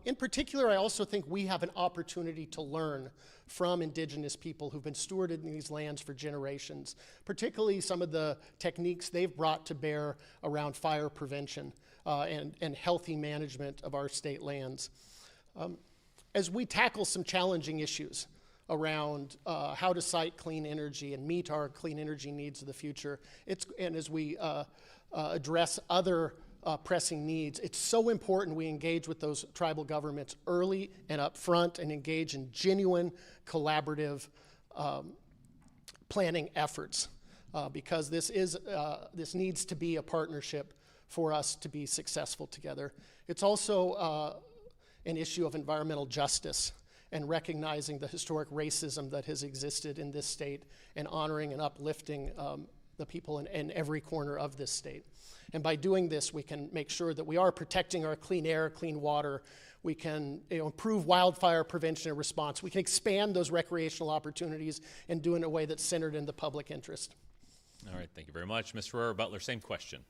In particular, I also think we have an opportunity to learn from indigenous people who've been stewarded in these lands for generations, particularly some of the techniques they've brought to bear around fire prevention and healthy management of our state lands. As we tackle some challenging issues around how to site clean energy and meet our clean energy needs of the future, and as we address other pressing needs, it's so important we engage with those tribal governments early and up front and engage in genuine collaborative planning efforts because this needs to be a partnership for us to be successful together. It's also an issue of environmental justice and recognizing the historic racism that has existed in this state and honoring and uplifting the people in every corner of this state. And by doing this, we can make sure that we are protecting our clean air, clean water. We can improve wildfire prevention and response. We can expand those recreational opportunities and do it in a way that's centered in the public interest. All right, thank you very much. Ms. Herrera Beutler, same question.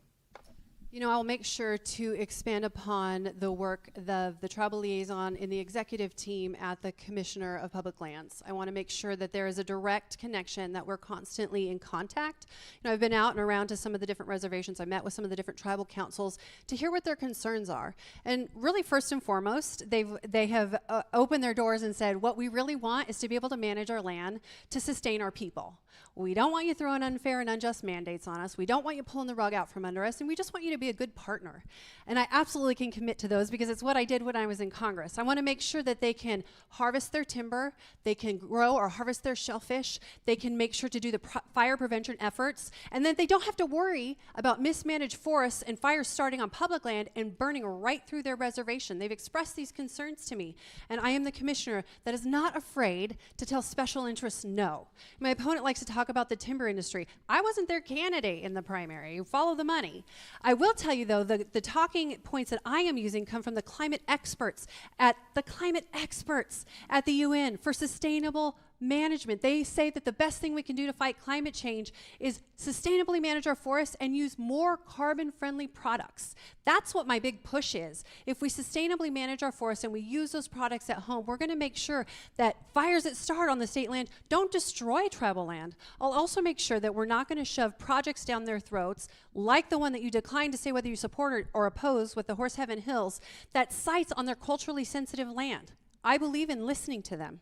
You know, I'll make sure to expand upon the work the tribal liaison in the executive team at the Commissioner of Public Lands. I want to make sure that there is a direct connection, that we're constantly in contact. You know, I've been out and around to some of the different reservations. I met with some of the different tribal councils to hear what their concerns are. And really, first and foremost, they have opened their doors and said, what we really want is to be able to manage our land to sustain our people. We don't want you throwing unfair and unjust mandates on us. We don't want you pulling the rug out from under us, and we just want you to be a good partner. And I absolutely can commit to those because it's what I did when I was in Congress. I want to make sure that they can harvest their timber, they can grow or harvest their shellfish, they can make sure to do the fire prevention efforts, and then they don't have to worry about mismanaged forests and fires starting on public land and burning right through their reservation. They've expressed these concerns to me, and I am the commissioner that is not afraid to tell special interests no. My opponent likes to talk about the timber industry. I wasn't their candidate in the primary. You follow the money. I will tell you, though, the talking points that I am using come from the climate experts at the UN for sustainable management. They say that the best thing we can do to fight climate change is sustainably manage our forests and use more carbon-friendly products. That's what my big push is. If we sustainably manage our forests and we use those products at home, we're going to make sure that fires that start on the state land don't destroy tribal land. I'll also make sure that we're not going to shove projects down their throats, like the one that you declined to say whether you support or oppose with the Horse Heaven Hills, that sites on their culturally sensitive land. I believe in listening to them.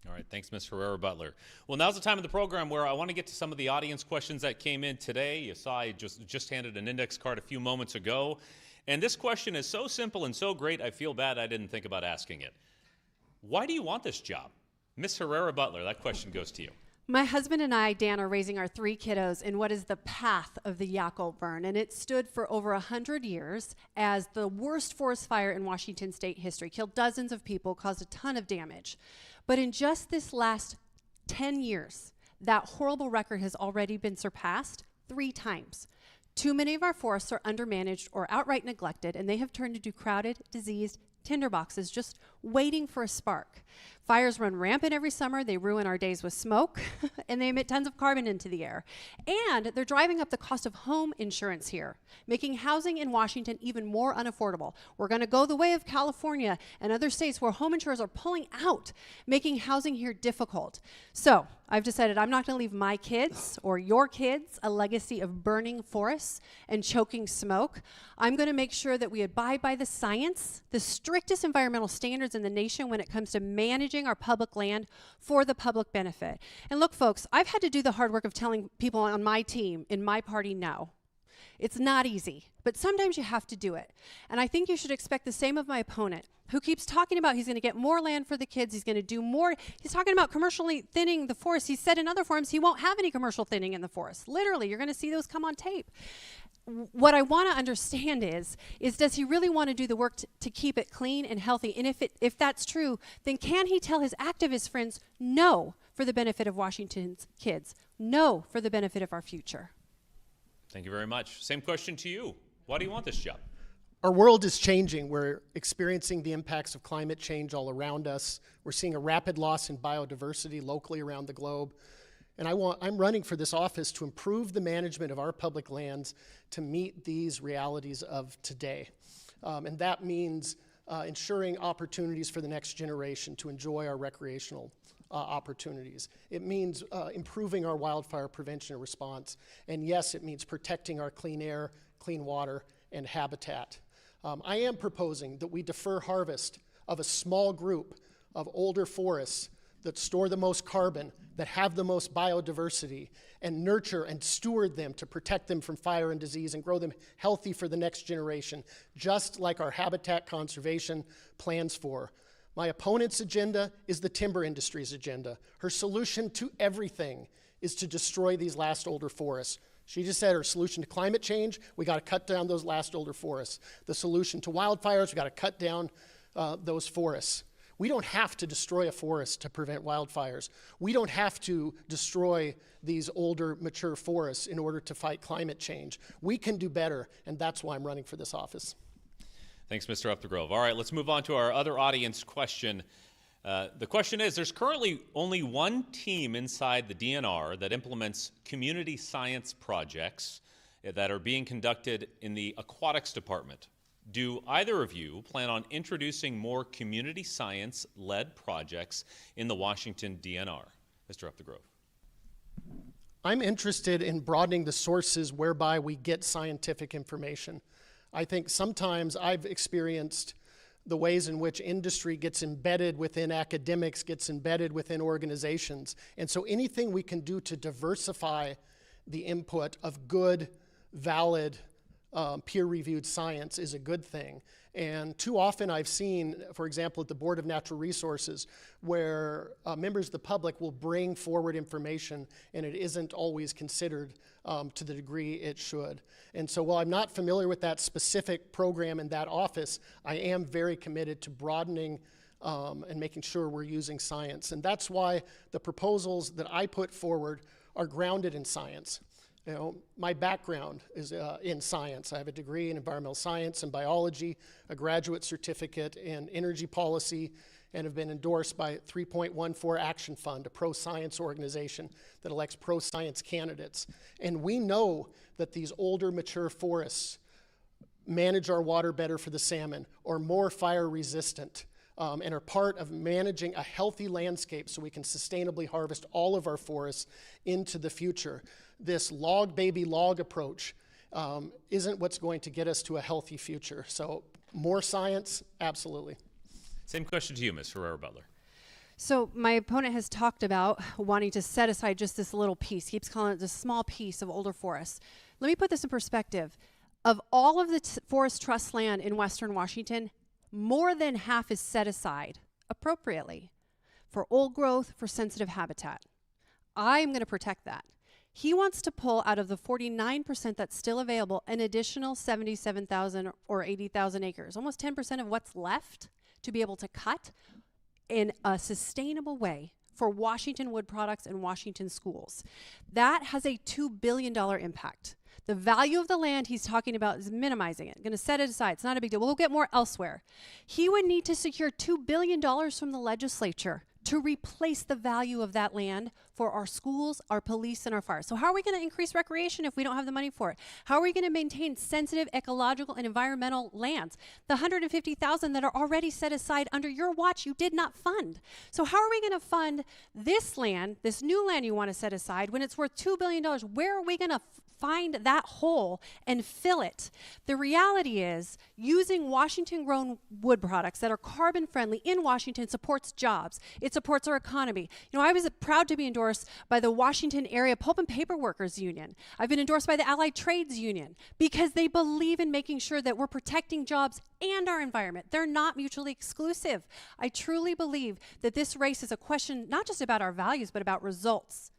All right, thanks, Ms. Herrera Beutler. Well, now's the time of the program where I want to get to some of the audience questions that came in today. You saw I just handed an index card a few moments ago. And this question is so simple and so great, I feel bad I didn't think about asking it. Why do you want this job? Miss Herrera Beutler, that question goes to you. My husband and I, Dan, are raising our 3 kiddos in what is the path of the Yackle burn, and it stood for over 100 years as the worst forest fire in Washington state history. Killed dozens of people, caused a ton of damage. But in just this last 10 years, that horrible record has already been surpassed 3 times. Too many of our forests are undermanaged or outright neglected, and they have turned into crowded, diseased tinderboxes just waiting for a spark. Fires run rampant every summer, they ruin our days with smoke, and they emit tons of carbon into the air. And they're driving up the cost of home insurance here, making housing in Washington even more unaffordable. We're going to go the way of California and other states where home insurers are pulling out, making housing here difficult. So I've decided I'm not going to leave my kids or your kids a legacy of burning forests and choking smoke. I'm going to make sure that we abide by the science, the strictest environmental standards in the nation when it comes to managing our public land for the public benefit. And look, folks, I've had to do the hard work of telling people on my team, in my party, no. It's not easy, but sometimes you have to do it. And I think you should expect the same of my opponent, who keeps talking about he's going to get more land for the kids, he's going to do more. He's talking about commercially thinning the forest. He said in other forums he won't have any commercial thinning in the forest. Literally, you're going to see those come on tape. What I want to understand is does he really want to do the work to keep it clean and healthy? And if that's true, then can he tell his activist friends no for the benefit of Washington's kids, no for the benefit of our future? Thank you very much. Same question to you. Why do you want this job? Our world is changing. We're experiencing the impacts of climate change all around us. We're seeing a rapid loss in biodiversity locally around the globe. And I'm running for this office to improve the management of our public lands to meet these realities of today. And that means ensuring opportunities for the next generation to enjoy our recreational opportunities. It means improving our wildfire prevention and response. And yes, it means protecting our clean air, clean water, and habitat. I am proposing that we defer harvest of a small group of older forests that store the most carbon, that have the most biodiversity, and nurture and steward them to protect them from fire and disease and grow them healthy for the next generation, just like our habitat conservation plans for. My opponent's agenda is the timber industry's agenda. Her solution to everything is to destroy these last older forests. She just said her solution to climate change, we got to cut down those last older forests. The solution to wildfires, we got to cut down those forests. We don't have to destroy a forest to prevent wildfires. We don't have to destroy these older, mature forests in order to fight climate change. We can do better, and that's why I'm running for this office. Thanks, Mr. Upthegrove. All right, let's move on to our other audience question. The question is, there's currently only one team inside the DNR that implements community science projects that are being conducted in the aquatics department. Do either of you plan on introducing more community science-led projects in the Washington DNR? Mr. Upthegrove. I'm interested in broadening the sources whereby we get scientific information. I think sometimes I've experienced the ways in which industry gets embedded within academics, gets embedded within organizations. And so anything we can do to diversify the input of good, valid, peer-reviewed science is a good thing. And too often I've seen, for example, at the Board of Natural Resources, where members of the public will bring forward information and it isn't always considered to the degree it should. And so while I'm not familiar with that specific program in that office, I am very committed to broadening and making sure we're using science. And that's why the proposals that I put forward are grounded in science. You know, my background is in science. I have a degree in environmental science and biology, a graduate certificate in energy policy, and have been endorsed by 3.14 Action Fund, a pro-science organization that elects pro-science candidates. And we know that these older, mature forests manage our water better for the salmon, or more fire resistant, and are part of managing a healthy landscape so we can sustainably harvest all of our forests into the future. This log baby log approach isn't what's going to get us to a healthy future. So more science, absolutely. Same question to you, Ms. Herrera Beutler. So my opponent has talked about wanting to set aside just this little piece. He keeps calling it this small piece of older forests. Let me put this in perspective. Of all of the Forest Trust land in Western Washington, more than half is set aside appropriately for old growth, for sensitive habitat. I'm going to protect that. He wants to pull out of the 49% that's still available an additional 77,000 or 80,000 acres, almost 10% of what's left to be able to cut in a sustainable way for Washington wood products and Washington schools. That has a $2 billion impact. The value of the land he's talking about is minimizing it. Going to set it aside. It's not a big deal. We'll get more elsewhere. He would need to secure $2 billion from the legislature to replace the value of that land for our schools, our police, and our fire. So how are we going to increase recreation if we don't have the money for it? How are we going to maintain sensitive ecological and environmental lands? The 150,000 that are already set aside under your watch, you did not fund. So how are we going to fund this land, this new land you want to set aside, when it's worth $2 billion? Where are we going to find that hole and fill it? The reality is, using Washington-grown wood products that are carbon-friendly in Washington supports jobs. It supports our economy. You know, I was proud to be endorsed by the Washington Area Pulp and Paper Workers Union. I've been endorsed by the Allied Trades Union because they believe in making sure that we're protecting jobs and our environment. They're not mutually exclusive. I truly believe that this race is a question not just about our values, but about results.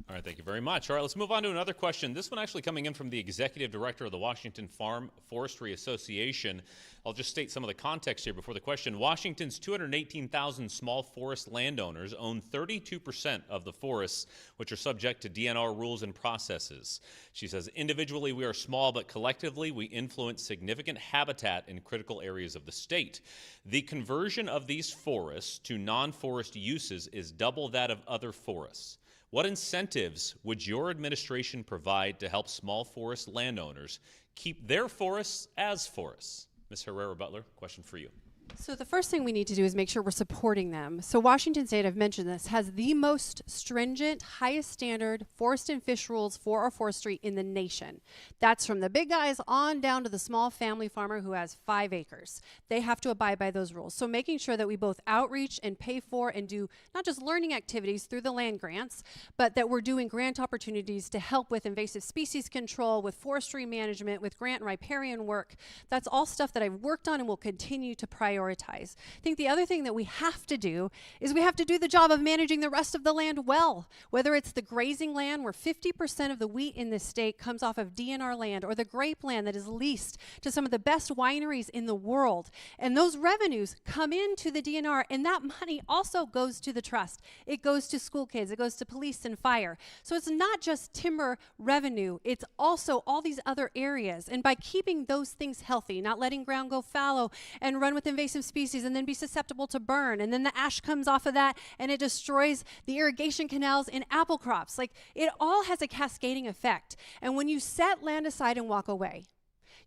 All right, thank you very much. All right, let's move on to another question. This one actually coming in from the Executive Director of the Washington Farm Forestry Association. I'll just state some of the context here before the question. Washington's 218,000 small forest landowners own 32% of the forests, which are subject to DNR rules and processes. She says, individually we are small, but collectively we influence significant habitat in critical areas of the state. The conversion of these forests to non-forest uses is double that of other forests. What incentives would your administration provide to help small forest landowners keep their forests as forests? Ms. Herrera Beutler, question for you. So the first thing we need to do is make sure we're supporting them. So Washington State, I've mentioned this, has the most stringent, highest standard forest and fish rules for our forestry in the nation. That's from the big guys on down to the small family farmer who has 5 acres. They have to abide by those rules. So making sure that we both outreach and pay for and do not just learning activities through the land grants, but that we're doing grant opportunities to help with invasive species control, with forestry management, with grant and riparian work. That's all stuff that I've worked on and will continue to prioritize. I think the other thing that we have to do is we have to do the job of managing the rest of the land well, whether it's the grazing land where 50% of the wheat in this state comes off of DNR land, or the grape land that is leased to some of the best wineries in the world. And those revenues come into the DNR, and that money also goes to the trust. It goes to school kids, it goes to police and fire. So it's not just timber revenue, it's also all these other areas. And by keeping those things healthy, not letting ground go fallow and run with invasive species and then be susceptible to burn, and then the ash comes off of that and it destroys the irrigation canals in apple crops. Like, it all has a cascading effect. And when you set land aside and walk away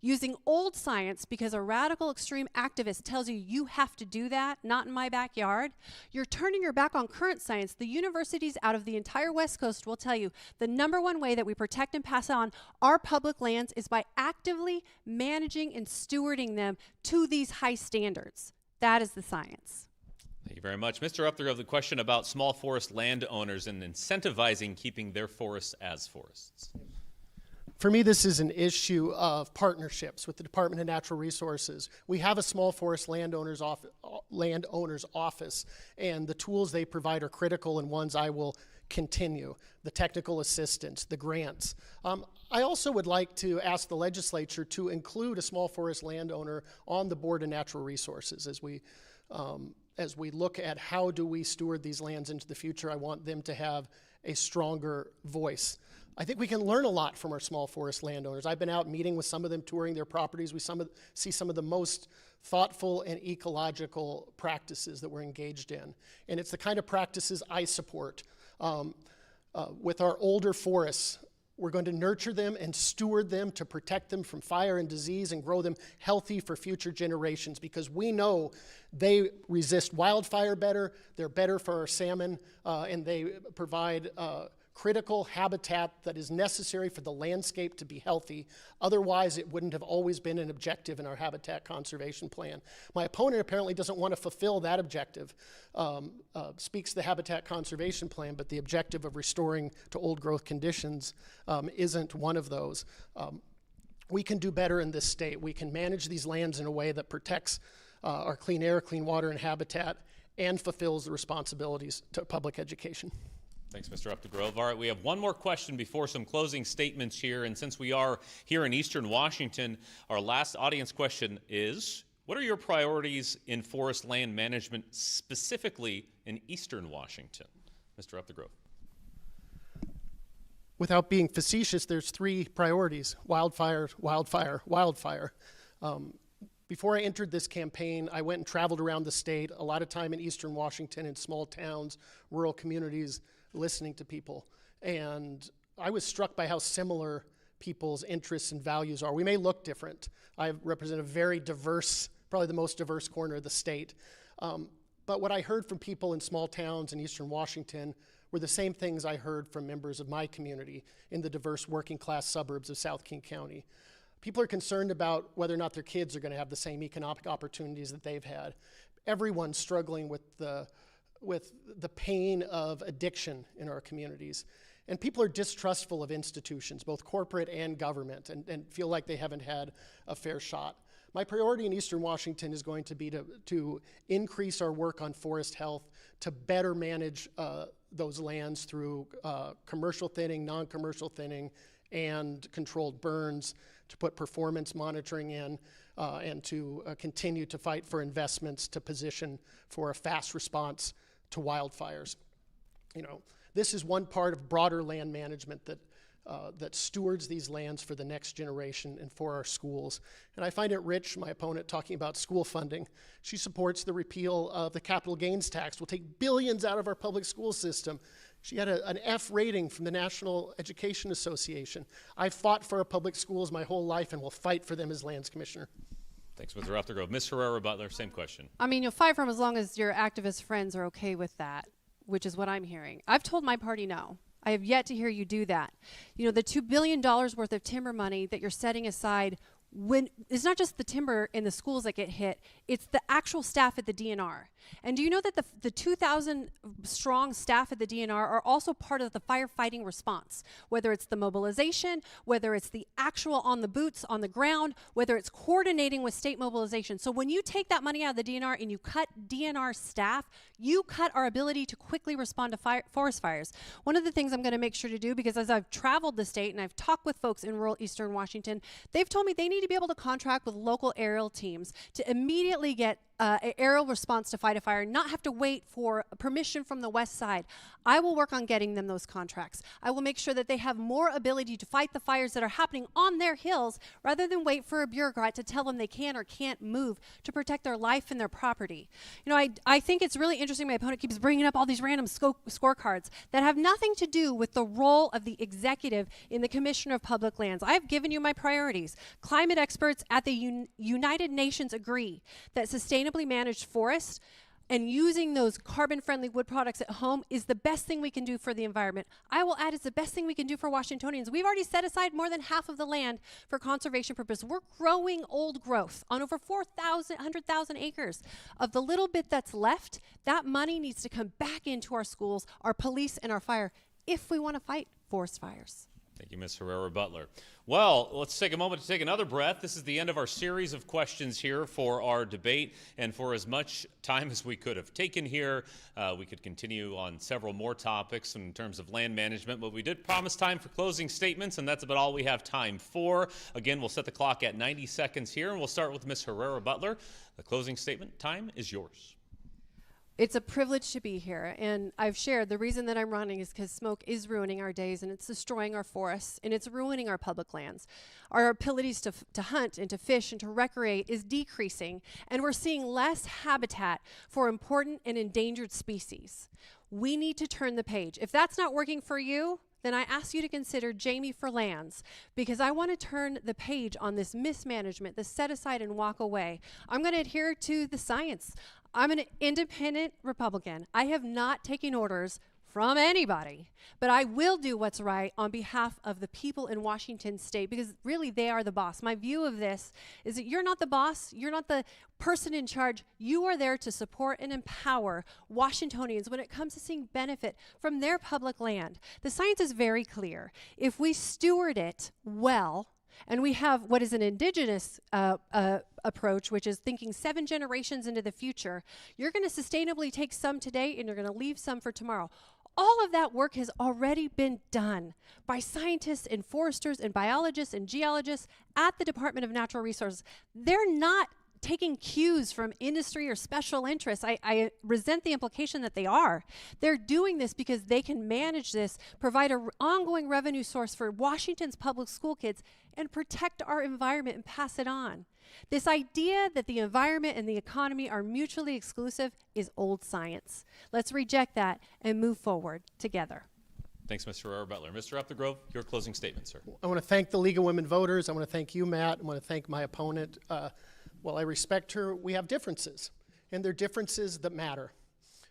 using old science because a radical extreme activist tells you you have to do that, not in my backyard, you're turning your back on current science. The universities out of the entire West Coast will tell you the #1 way that we protect and pass on our public lands is by actively managing and stewarding them to these high standards. That is the science. Thank you very much. Mr. Upthegrove, the question about small forest landowners and incentivizing keeping their forests as forests. For me, this is an issue of partnerships with the Department of Natural Resources. We have a small forest landowners office, and the tools they provide are critical and ones I will continue. The technical assistance, the grants. I also would like to ask the legislature to include a small forest landowner on the Board of Natural Resources as we look at how do we steward these lands into the future. I want them to have a stronger voice. I think we can learn a lot from our small forest landowners. I've been out meeting with some of them, touring their properties. We see some of the most thoughtful and ecological practices that we're engaged in. And it's the kind of practices I support. With our older forests, we're going to nurture them and steward them to protect them from fire and disease and grow them healthy for future generations, because we know they resist wildfire better, they're better for our salmon, and they provide critical habitat that is necessary for the landscape to be healthy. Otherwise, it wouldn't have always been an objective in our habitat conservation plan. My opponent apparently doesn't want to fulfill that objective, speaks the habitat conservation plan, but the objective of restoring to old growth conditions isn't one of those. we can do better in this state. We can manage these lands in a way that protects our clean air, clean water, and habitat, and fulfills the responsibilities to public education. Thanks, Mr. Upthegrove. All right, we have one more question before some closing statements here. And since we are here in Eastern Washington, our last audience question is, what are your priorities in forest land management, specifically in Eastern Washington? Mr. Upthegrove. Without being facetious, there's 3 priorities: wildfire, wildfire, wildfire. Before I entered this campaign, I went and traveled around the state, a lot of time in Eastern Washington, in small towns, rural communities, listening to people. And I was struck by how similar people's interests and values are. We may look different. I represent a very diverse, probably the most diverse corner of the state. But what I heard from people in small towns in Eastern Washington were the same things I heard from members of my community in the diverse working class suburbs of South King County. People are concerned about whether or not their kids are going to have the same economic opportunities that they've had. Everyone's struggling with the pain of addiction in our communities. And people are distrustful of institutions, both corporate and government, and feel like they haven't had a fair shot. My priority in Eastern Washington is going to be to increase our work on forest health, to better manage those lands through commercial thinning, non-commercial thinning, and controlled burns, to put performance monitoring in, and to continue to fight for investments to position for a fast response to wildfires. You know, this is one part of broader land management that stewards these lands for the next generation and for our schools. And I find it rich, my opponent talking about school funding. She supports the repeal of the capital gains tax. We'll take billions out of our public school system. She had an F rating from the National Education Association. I've fought for our public schools my whole life and will fight for them as Lands Commissioner. Thanks, Mr. Upthegrove. Ms. Herrera Beutler, same question. I mean, you'll fight for them as long as your activist friends are okay with that, which is what I'm hearing. I've told my party no. I have yet to hear you do that. You know, the $2 billion worth of timber money that you're setting aside, when it's not just the timber in the schools that get hit, it's the actual staff at the DNR. And do you know that the 2,000 strong staff at the DNR are also part of the firefighting response? Whether it's the mobilization, whether it's the actual on the boots, on the ground, whether it's coordinating with state mobilization. So when you take that money out of the DNR and you cut DNR staff, you cut our ability to quickly respond to forest fires. One of the things I'm going to make sure to do, because as I've traveled the state and I've talked with folks in rural Eastern Washington, they've told me they need to be able to contract with local aerial teams to immediately get aerial response to fight a fire, not have to wait for permission from the west side. I will work on getting them those contracts. I will make sure that they have more ability to fight the fires that are happening on their hills rather than wait for a bureaucrat to tell them they can or can't move to protect their life and their property. You know, I think it's really interesting my opponent keeps bringing up all these random scorecards that have nothing to do with the role of the executive in the Commissioner of Public Lands. I've given you my priorities. Climate experts at the United Nations agree that sustainability managed forests and using those carbon-friendly wood products at home is the best thing we can do for the environment. I will add it's the best thing we can do for Washingtonians. We've already set aside more than half of the land for conservation purposes. We're growing old growth on over 100,000 acres. Of the little bit that's left, that money needs to come back into our schools, our police, and our fire if we want to fight forest fires. Thank you, Ms. Herrera Beutler. Well, let's take a moment to take another breath. This is the end of our series of questions here for our debate, and for as much time as we could have taken here, we could continue on several more topics in terms of land management, but we did promise time for closing statements, and that's about all we have time for. Again, we'll set the clock at 90 seconds here, and we'll start with Ms. Herrera Beutler. The closing statement time is yours. It's a privilege to be here, and I've shared the reason that I'm running is because smoke is ruining our days, and it's destroying our forests, and it's ruining our public lands. Our abilities to hunt and to fish and to recreate is decreasing, and we're seeing less habitat for important and endangered species. We need to turn the page. If that's not working for you, then I ask you to consider Jaime for lands, because I want to turn the page on this mismanagement, the set aside and walk away. I'm going to adhere to the science. I'm an independent Republican. I have not taken orders from anybody, but I will do what's right on behalf of the people in Washington state, because really they are the boss. My view of this is that you're not the boss, you're not the person in charge. You are there to support and empower Washingtonians when it comes to seeing benefit from their public land. The science is very clear. If we steward it well, And we have what is an indigenous approach, which is thinking 7 generations into the future. You're going to sustainably take some today and you're going to leave some for tomorrow. All of that work has already been done by scientists and foresters and biologists and geologists at the Department of Natural Resources. They're not taking cues from industry or special interests. I resent the implication that they are. They're doing this because they can manage this, provide an ongoing revenue source for Washington's public school kids, and protect our environment and pass it on. This idea that the environment and the economy are mutually exclusive is old science. Let's reject that and move forward together. Thanks, Mr. Herrera Beutler. Mr. Upthegrove, your closing statement, sir. I want to thank the League of Women Voters. I want to thank you, Matt. I want to thank my opponent. While I respect her, we have differences, and they're differences that matter.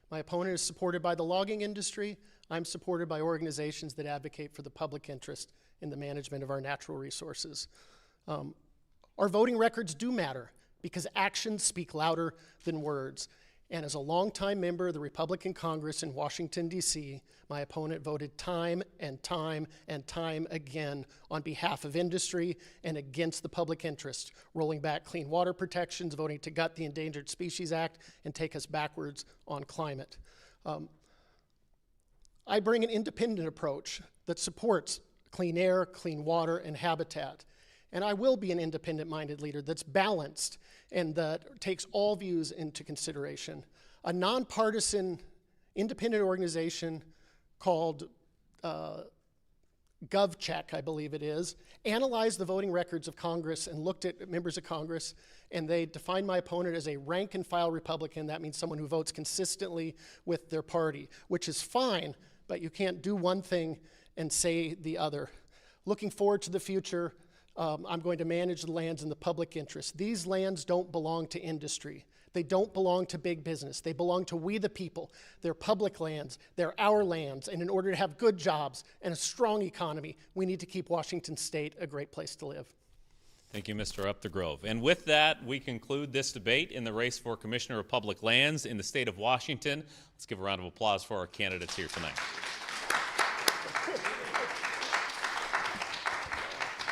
My opponent is supported by the logging industry. I'm supported by organizations that advocate for the public interest in the management of our natural resources. Our voting records do matter because actions speak louder than words. And as a longtime member of the Republican Congress in Washington, D.C., my opponent voted time and time and time again on behalf of industry and against the public interest, rolling back clean water protections, voting to gut the Endangered Species Act, and take us backwards on climate. I bring an independent approach that supports clean air, clean water, and habitat. And I will be an independent-minded leader that's balanced and that takes all views into consideration. A nonpartisan independent organization called GovCheck, I believe it is, analyzed the voting records of Congress and looked at members of Congress, and they defined my opponent as a rank-and-file Republican. That means someone who votes consistently with their party, which is fine, but you can't do one thing and say the other. Looking forward to the future, I'm going to manage the lands in the public interest. These lands don't belong to industry. They don't belong to big business. They belong to we the people. They're public lands. They're our lands. And in order to have good jobs and a strong economy, we need to keep Washington State a great place to live. Thank you, Mr. Upthegrove. And with that, we conclude this debate in the race for Commissioner of Public Lands in the state of Washington. Let's give a round of applause for our candidates here tonight.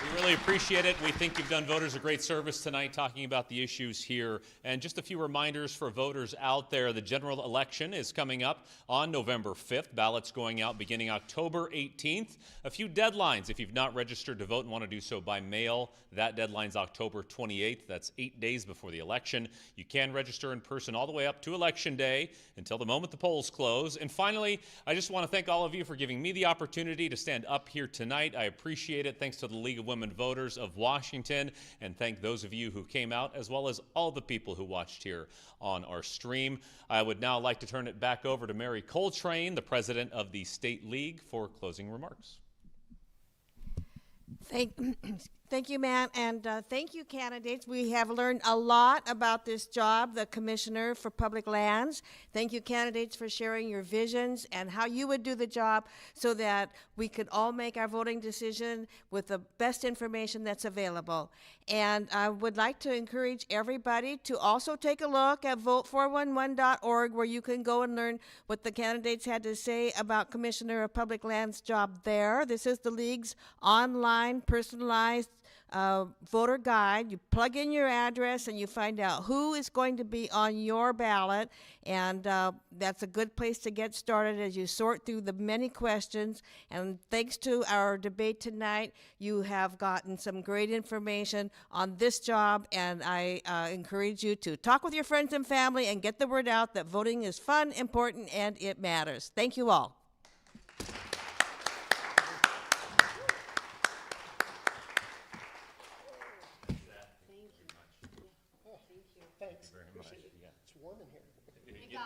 We really appreciate it. We think you've done voters a great service tonight talking about the issues here. And just a few reminders for voters out there. The general election is coming up on November 5th. Ballots going out beginning October 18th. A few deadlines. If you've not registered to vote and want to do so by mail, that deadline's October 28th. That's 8 days before the election. You can register in person all the way up to Election Day until the moment the polls close. And finally, I just want to thank all of you for giving me the opportunity to stand up here tonight. I appreciate it. Thanks to the League of Women Voters of Washington, and thank those of you who came out, as well as all the people who watched here on our stream. I would now like to turn it back over to Mary Coltrane, the president of the State League, for closing remarks. Thank you, Matt, and thank you, candidates. We have learned a lot about this job, the Commissioner for Public Lands. Thank you, candidates, for sharing your visions and how you would do the job so that we could all make our voting decision with the best information that's available. And I would like to encourage everybody to also take a look at vote411.org, where you can go and learn what the candidates had to say about Commissioner of Public Lands' job there. This is the League's online, personalized voter guide. You plug in your address and you find out who is going to be on your ballot, and that's a good place to get started as you sort through the many questions. And thanks to our debate tonight, you have gotten some great information on this job, and I encourage you to talk with your friends and family and get the word out that voting is fun, important, and it matters. Thank you all. Thanks. Appreciate it. It's warm in here.